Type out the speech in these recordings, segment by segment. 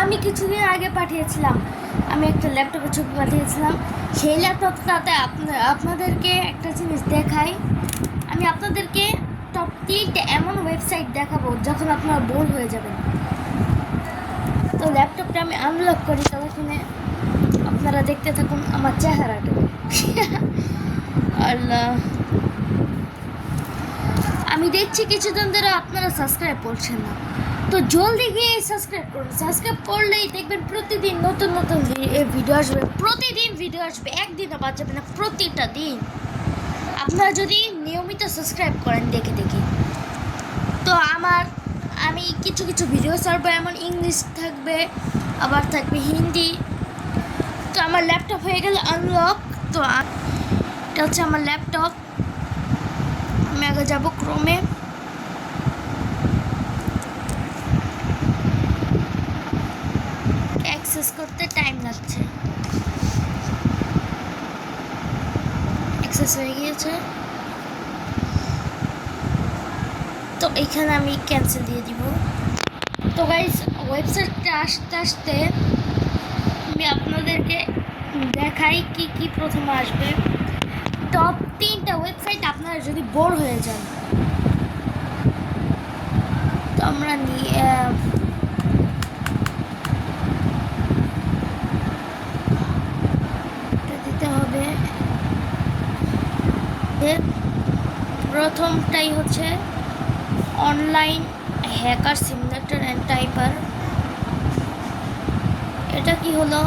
আমি কিছুদিন আগে পাঠিয়েছিলাম, আমি একটা ল্যাপটপের ছবি পাঠিয়েছিলাম। সেই ল্যাপটপটাতে আপনাদেরকে একটা জিনিস দেখাই। আমি আপনাদেরকে টপ 3টা এমন ওয়েবসাইট দেখাবো যখন আপনারা বোর হয়ে যাবেন। তো ল্যাপটপটা আমি আনলক করি, ততক্ষণে আপনারা দেখতে থাকুন আমার চেহারাটা। আল্লাহ, আমি দেখছি কিছুদিন ধরে আপনারা সাবস্ক্রাইব করছেন না, তো জলদি গিয়ে সাবস্ক্রাইব করুন। সাবস্ক্রাইব করলেই দেখবেন প্রতিদিন নতুন নতুন ভিডিও আসবে, প্রতিদিন ভিডিও আসবে, একদিনও বাদ যাবে না, প্রতিটা দিন আপনারা যদি নিয়মিত সাবস্ক্রাইব করেন দেখে দেখে। তো আমি কিছু কিছু ভিডিও ছাড়বো, এমন ইংলিশ থাকবে, আবার থাকবে হিন্দি। তো আমার ল্যাপটপ হয়ে গেল আনলক। তো এটা হচ্ছে আমার ল্যাপটপ। আমি আগে যাবো ক্রোমে। অ্যাক্সেস করতে টাইম লাগছে। অ্যাক্সেস হয়ে গিয়েছে, তো এখানে আমি ক্যান্সেল দিয়ে দিব। তো গাইস, ওয়েবসাইটটা আসতে আসতে আমি আপনাদেরকে দেখাই কি কি প্রথমে আসবে। টপ 3টা ওয়েবসাইট আপনারা যদি বোর হয়ে যান, তো আমরা দিতে হবে। প্রথমটাই হচ্ছে অনলাইন হ্যাকার সিমুলেটর অ্যান্ড টাইপার। এটা কি হলো?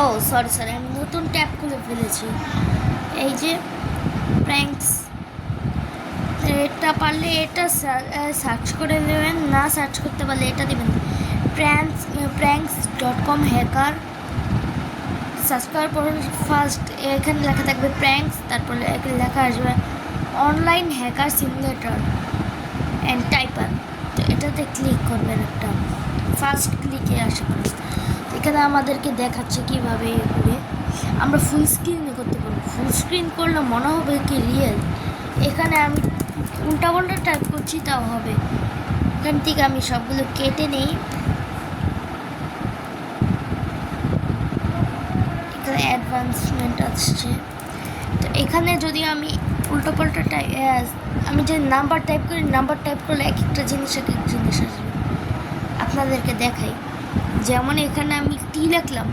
ও সরি, আমি নতুন ট্যাব খুলে ফেলেছি। এই যে প্র্যাঙ্কস, এটা পারলে এটা সার্চ করে নেবেন, না সার্চ করতে পারলে এটা দেবেন pranks.com হ্যাকার। সার্চ করার পর ফার্স্ট এখানে লেখা থাকবে প্র্যাঙ্কস, তারপরে এখানে লেখা আসবে অনলাইন হ্যাকার সিমুলেটর অ্যান্ড টাইপার। তো এটাতে ক্লিক করবেন, একটা ফার্স্ট ক্লিকে আসে। এখানে আমাদেরকে দেখাচ্ছে কীভাবে করে আমরা ফুল স্ক্রিনে করতে পারবো। ফুল স্ক্রিন করলে মনে হবে কি রিয়েল। এখানে আমি উল্টাপাল্টা টাইপ করছি, তাও হবে। এখান থেকে আমি সবগুলো কেটে নিই। এখানে অ্যাডভান্সমেন্ট আসছে। তো এখানে যদি আমি উল্টোপাল্টা আমি যে নাম্বার টাইপ করি, নাম্বার টাইপ করলে এক একটা জিনিস আসবে। আপনাদেরকে দেখাই, যেমন এখানে আমি টি লিখলাম,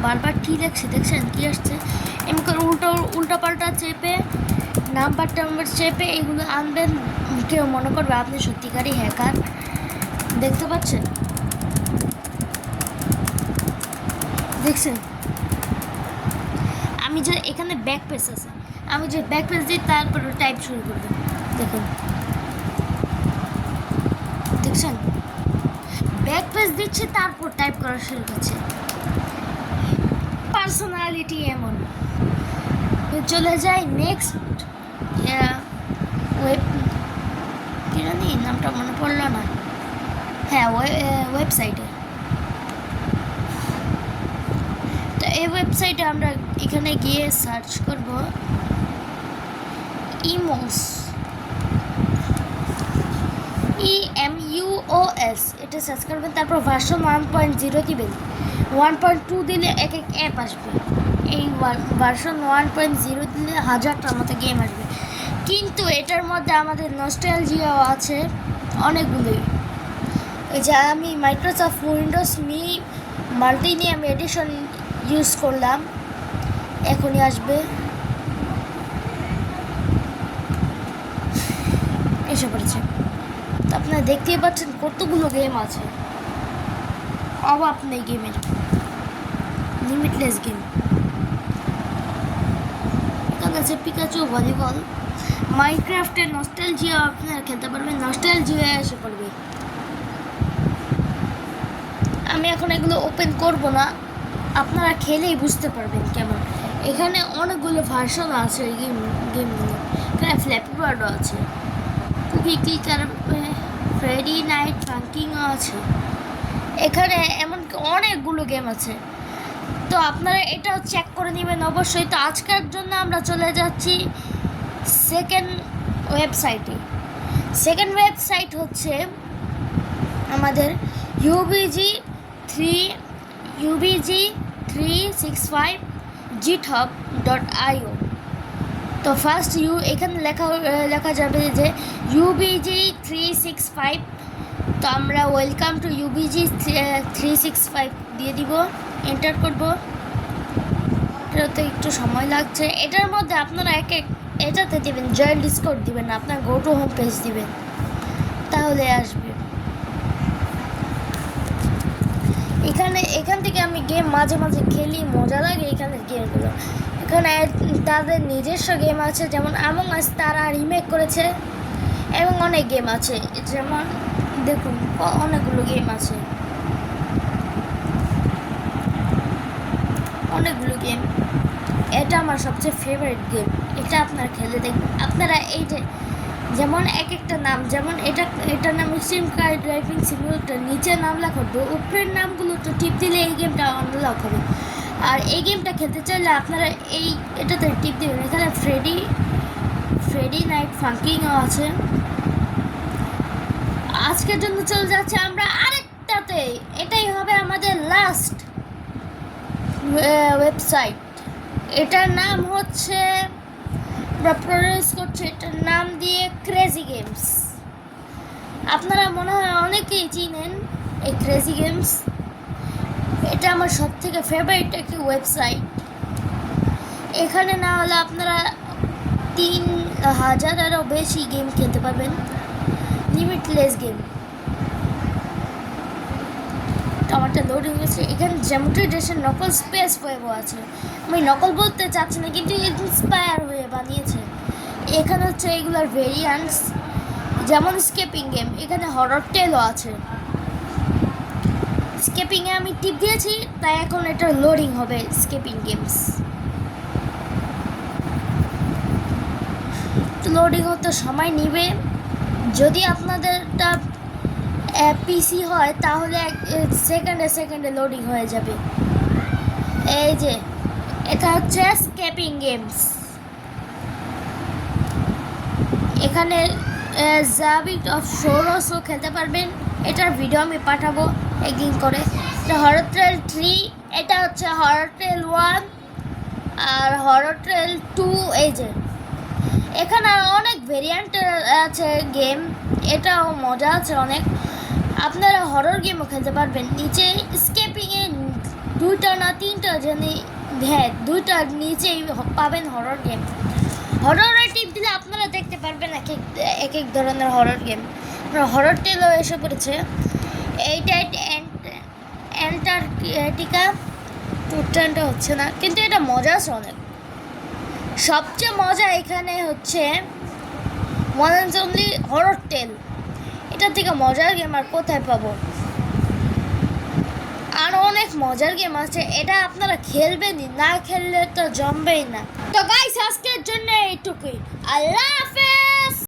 বারবার টি লিখছি, দেখছেন কি আসছে? এমনি করে উল্টাপাল্টা চেপে নাম্বার চেপে এগুলো আনবেন। কেউ মনে করবে আপনি সত্যিকারই হ্যাকার। দেখতে পাচ্ছেন? দেখছেন? আমি যে এখানে ব্যাক পেজ আছে, আমি যে ব্যাক পেজ দিই তারপর টাইপ শুরু করবেন। দেখুন, দেখছেন? ব্যাক পেজ দিচ্ছে, তারপর টাইপ করা শুরু করছে। পার্সোনালিটি এমন। চলে যাই নেক্সট ওয়েব, কি জানি নামটা মনে পড়লো না। হ্যাঁ, ওয়েবসাইটে। তো এই ওয়েবসাইটে আমরা এখানে গিয়ে সার্চ করব ইমোস, EMUOS। এটা সার্চ করবেন, তারপর ভার্সন 1.0 দিবেন। 1.2 দিলে এক এক অ্যাপ আসবে। এই ভার্সন 1.0 দিলে 1000টার মতো গেম আসবে। কিন্তু এটার মধ্যে আমাদের নস্টালজিয়াও আছে অনেকগুলোই। এই যে আমি মাইক্রোসফট উইন্ডোজ মাল্টিনিয়াম এডিশন ইউজ করলাম, এখনই আসবে। এসে পড়েছে। তো আপনারা দেখতেই পাচ্ছেন কতগুলো গেম আছে, অভাব নেই গেমের, লিমিটলেস গেম। এখানে আছে পিকাচু, ভলিবল, মাইনক্রাফটের নস্টালজিয়া আপনারা খেলতে পারবেন, নস্টালজিয়া এসে পড়বে। আমি এখন এগুলো ওপেন করব না, আপনারা খেলেই বুঝতে পারবেন কেমন। এখানে অনেকগুলো ভার্সন আছে এই গেমগুলো। এখানে ফ্ল্যাপি বার্ডও আছে, কুকি ক্লিকার, ফ্রেডি নাইট ফাঙ্কিংও আছে। এখানে এমনকি অনেকগুলো গেম আছে, তো আপনারা এটাও চেক করে নেবেন অবশ্যই। তো আজকের জন্য আমরা চলে যাচ্ছি সেকেন্ড ওয়েবসাইটে। সেকেন্ড ওয়েবসাইট হচ্ছে আমাদের UBG ubg365github.io। তো ফার্স্ট এখানে লেখা যাবে যে ubg365। তো আমরা ওয়েলকাম টু ubg365 দিয়ে দিব, এন্টার করব। এটাতে একটু সময় লাগছে। এটার মধ্যে আপনারা এটাতে দেবেন জয়েন ডিসকর্ড দিবেন না, আপনার গো টু হোম পেজ দিবেন, তাহলে আসবে। এখান থেকে আমি গেম মাঝে মাঝে খেলি, মজা লাগে এখানের গেমগুলো। এখানে তাদের নিজস্ব গেম আছে, যেমন আমং আস তারা রিমেক করেছে, এবং অনেক গেম আছে, যেমন দেখুন অনেকগুলো গেম আছে, অনেকগুলো গেম। এটা আমার সবচেয়ে ফেভারিট গেম, এটা আপনারা খেলে দেখবেন। আপনারা এইটা যেমন এক একটা নাম, যেমন এটার নাম এক্সট্রিম কার ড্রাইভিং সিমুলেটর, নিচে নাম লেখা হবে, উপরের নামগুলো তো টিপ দিলে এই গেমটা আনলক হবে। আর এই গেমটা খেলতে চাইলে আপনারা এটাতে টিপ দেবেন। এখানে ফ্রেডি নাইট ফাঙ্কিংও আছে। আজকের জন্য চলে যাচ্ছে আমরা আরেকটাতে, এটাই হবে আমাদের লাস্ট ওয়েবসাইট। এটার নাম হচ্ছে, আমরা প্রডিউস করছি এটার নাম দিয়ে ক্রেজি গেমস। আপনারা মনে হয় অনেকেই চিনেন এই ক্রেজি গেমস। এটা আমার সব থেকে ফেভারিট একটি ওয়েবসাইট। এখানে না হলে আপনারা 3000-এরও বেশি গেম খেলতে পারবেন, লিমিটলেস গেম। আমারটা লোডিং হয়েছে। এখানে জ্যামিট্রি ড্যাশের নকল স্পেস ওয়েবও আছে। আমি নকল বলতে চাচ্ছি না, কিন্তু ইন্সপায়ার হয়ে বানিয়েছে। এখানে হচ্ছে এগুলোর ভেরিয়েন্টস, যেমন স্কেপিং গেম। এখানে হরর টেলও আছে। স্কেপিংয়ে আমি টিপ দিয়েছি, তাই এখন এটা লোডিং হবে স্কেপিং গেমস। লোডিং হতে সময় নিবে। যদি আপনাদেরটা পিসি হয় তাহলে সেকেন্ডে লোডিং হয়ে যাবে। এই যে এটা হচ্ছে স্কেপিং গেমস। এখানে জাবিট অফ শোরসও খেলতে পারবেন। এটার ভিডিও আমি পাঠাবো একদিন করে। এটা হরর ট্রেল 3, এটা হচ্ছে হরর ট্রেল 1 আর হরর ট্রেল 2। এই যে এখানে অনেক ভেরিয়েন্ট আছে গেম, এটাও মজা আছে অনেক। আপনারা হরর গেমও খেলতে পারবেন। নিচে স্কেপিংয়ে 2টা না 3টা জানি, হ্যাঁ 2টার নিচেই পাবেন হরর গেম। হররের টিপ দিলে আপনারা দেখতে পারবেন এক এক ধরনের হরর গেম। হরর টেলও এসে পড়েছে। এইটা অ্যান্টার্কটিকা টুরটা হচ্ছে না, কিন্তু এটা মজা আছে অনেক। সবচেয়ে মজা এখানে হচ্ছে ওয়ান অ্যান্ড অনলি হরর টেল। এটার থেকে মজার গেম আর কোথায় পাবো? আরও অনেক মজার গেম আছে, এটা আপনারা খেলবেনই, না খেললে তো জমবেই না। তো গাইস আজকের জন্য এইটুকুই। আল্লাহ হাফেজ।